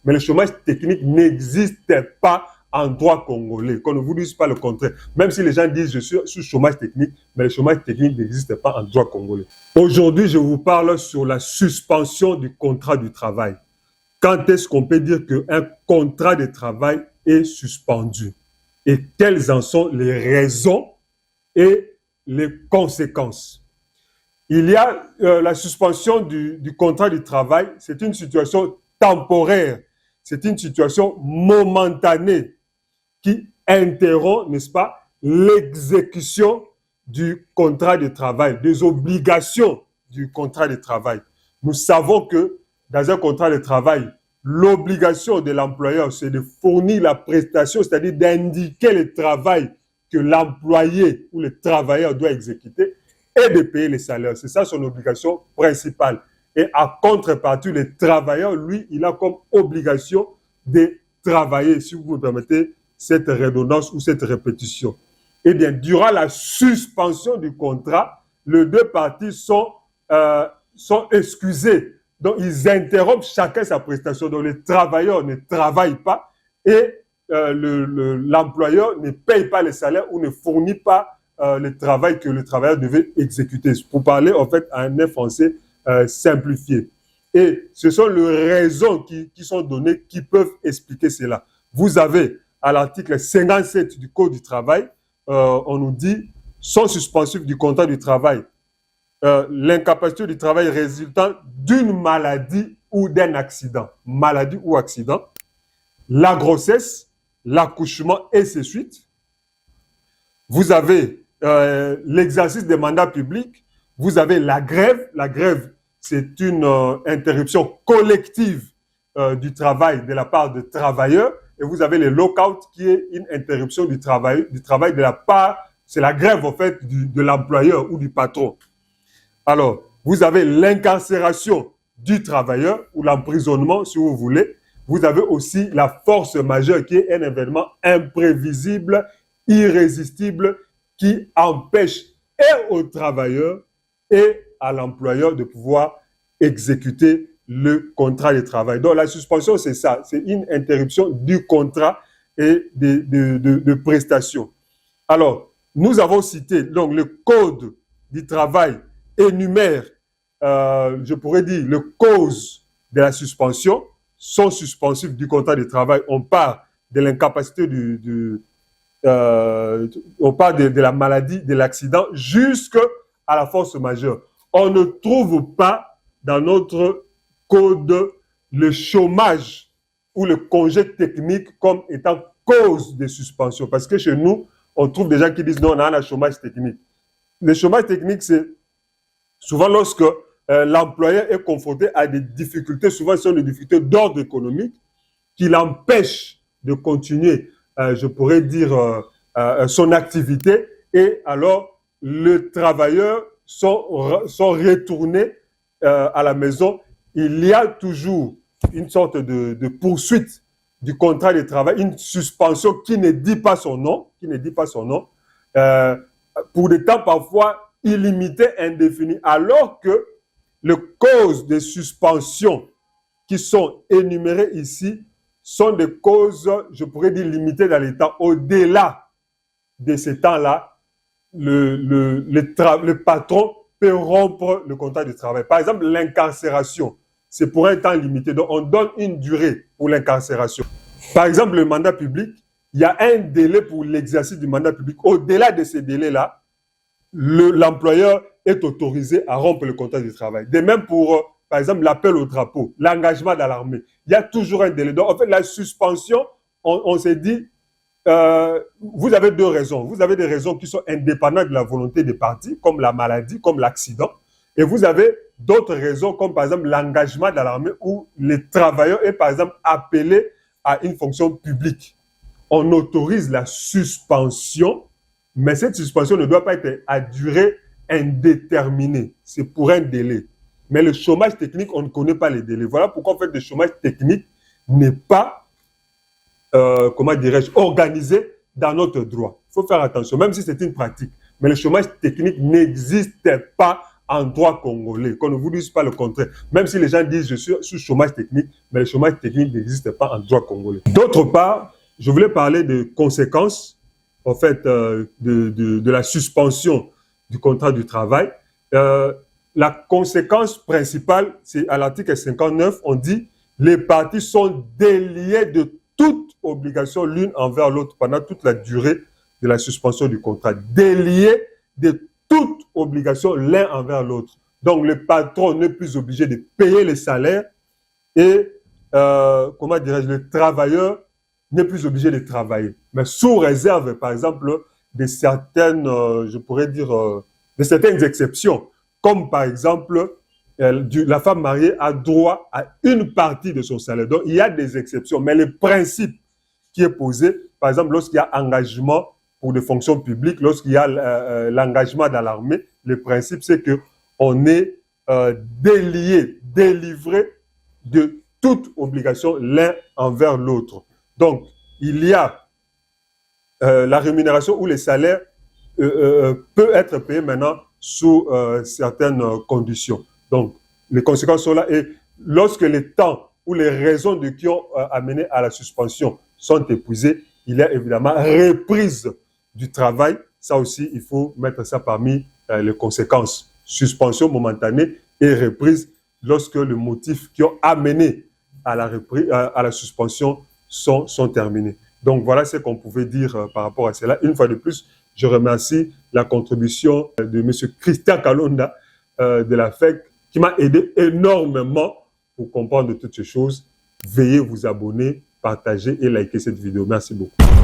Mais le chômage technique n'existe pas en droit congolais, qu'on ne vous dise pas le contraire. Même si les gens disent je suis sous chômage technique, mais le chômage technique n'existe pas en droit congolais. Aujourd'hui, je vous parle sur la suspension du contrat du travail. Quand est-ce qu'on peut dire qu'un contrat de travail est suspendu? Et quelles en sont les raisons et les conséquences? Il y a la suspension du contrat du travail, c'est une situation temporaire, c'est une situation momentanée qui interrompt, n'est-ce pas, l'exécution du contrat de travail, des obligations du contrat de travail. Nous savons que dans un contrat de travail, l'obligation de l'employeur, c'est de fournir la prestation, c'est-à-dire d'indiquer le travail que l'employé ou le travailleur doit exécuter et de payer les salaires. C'est ça son obligation principale. Et à contrepartie, le travailleur, lui, il a comme obligation de travailler, si vous me permettez, cette redondance ou cette répétition. Eh bien, durant la suspension du contrat, les deux parties sont excusées. Donc, ils interrompent chacun sa prestation. Donc, le travailleur ne travaille pas et l'employeur ne paye pas les salaires ou ne fournit pas le travail que le travailleur devait exécuter. Pour parler, en fait, en un français simplifié. Et ce sont les raisons qui sont données qui peuvent expliquer cela. Vous avez, à l'article 57 du Code du travail, on nous dit, sont suspensifs du contrat du travail, l'incapacité du travail résultant d'une maladie ou d'un accident. Maladie ou accident, la grossesse, l'accouchement et ses suites. Vous avez l'exercice des mandats publics, vous avez la grève. La grève, c'est une interruption collective du travail de la part des travailleurs. Et vous avez le lockout qui est une interruption du travail de la part, c'est la grève en fait de l'employeur ou du patron. Alors, vous avez l'incarcération du travailleur ou l'emprisonnement si vous voulez. Vous avez aussi la force majeure qui est un événement imprévisible, irrésistible, qui empêche et au travailleur et à l'employeur de pouvoir exécuter le contrat de travail. Donc la suspension, c'est ça, c'est une interruption du contrat et de prestations. Alors, nous avons cité donc le Code du travail énumère, je pourrais dire, les causes de la suspension sont suspensives du contrat de travail. On parle de l'incapacité on parle de la maladie, de l'accident, jusqu'à la force majeure. On ne trouve pas dans notre code le chômage ou le congé technique comme étant cause de suspension. Parce que chez nous, on trouve des gens qui disent non, on a un chômage technique. Le chômage technique, c'est souvent lorsque l'employeur est confronté à des difficultés, souvent ce sont des difficultés d'ordre économique, qui l'empêchent de continuer, je pourrais dire, son activité, et alors les travailleurs sont retournés à la maison. Il y a toujours une sorte de poursuite du contrat de travail, une suspension qui ne dit pas son nom, pour des temps parfois illimités, indéfinis, alors que les causes de suspension qui sont énumérées ici sont des causes, je pourrais dire, limitées dans les temps. Au-delà de ces temps-là, le patron peut rompre le contrat de travail. Par exemple, l'incarcération, c'est pour un temps limité. Donc, on donne une durée pour l'incarcération. Par exemple, le mandat public, il y a un délai pour l'exercice du mandat public. Au-delà de ces délais-là, l'employeur est autorisé à rompre le contrat de travail. De même pour, par exemple, l'appel au drapeau, l'engagement dans l'armée. Il y a toujours un délai. Donc, en fait, la suspension, on s'est dit, vous avez deux raisons. Vous avez des raisons qui sont indépendantes de la volonté des parties, comme la maladie, comme l'accident. Et vous avez d'autres raisons, comme par exemple l'engagement dans l'armée, où le travailleur est par exemple appelé à une fonction publique. On autorise la suspension, mais cette suspension ne doit pas être à durée indéterminée. C'est pour un délai. Mais le chômage technique, on ne connaît pas les délais. Voilà pourquoi en fait le chômage technique n'est pas, comment dirais-je, organisé dans notre droit. Il faut faire attention, même si c'est une pratique. Mais le chômage technique n'existe pas en droit congolais, qu'on ne vous dise pas le contraire. Même si les gens disent je suis sous chômage technique, mais le chômage technique n'existe pas en droit congolais. D'autre part, je voulais parler des conséquences, en fait, de la suspension du contrat du travail. La conséquence principale, c'est à l'article 59, on dit les parties sont déliées de toute obligation l'une envers l'autre pendant toute la durée de la suspension du contrat. Déliées de toute obligation l'un envers l'autre. Donc, le patron n'est plus obligé de payer les salaires et, comment dirais-je, le travailleur n'est plus obligé de travailler. Mais sous réserve, par exemple, de certaines, je pourrais dire, de certaines exceptions. Comme par exemple, la femme mariée a droit à une partie de son salaire. Donc, il y a des exceptions. Mais le principe qui est posé, par exemple, lorsqu'il y a engagement pour des fonctions publiques, lorsqu'il y a l'engagement dans l'armée, le principe, c'est qu'on est délié, délivré de toute obligation l'un envers l'autre. Donc, il y a la rémunération ou les salaires peut être payé maintenant sous certaines conditions. Donc, les conséquences sont là. Et lorsque les temps ou les raisons de qui ont amené à la suspension sont épuisées, il y a évidemment reprise du travail. Ça aussi, il faut mettre ça parmi les conséquences. Suspension momentanée et reprise lorsque les motifs qui ont amené à la suspension sont terminés. Donc, voilà ce qu'on pouvait dire par rapport à cela. Une fois de plus, je remercie la contribution de M. Christian Kalonda de la FEC qui m'a aidé énormément pour comprendre toutes ces choses. Veuillez vous abonner, partager et liker cette vidéo. Merci beaucoup.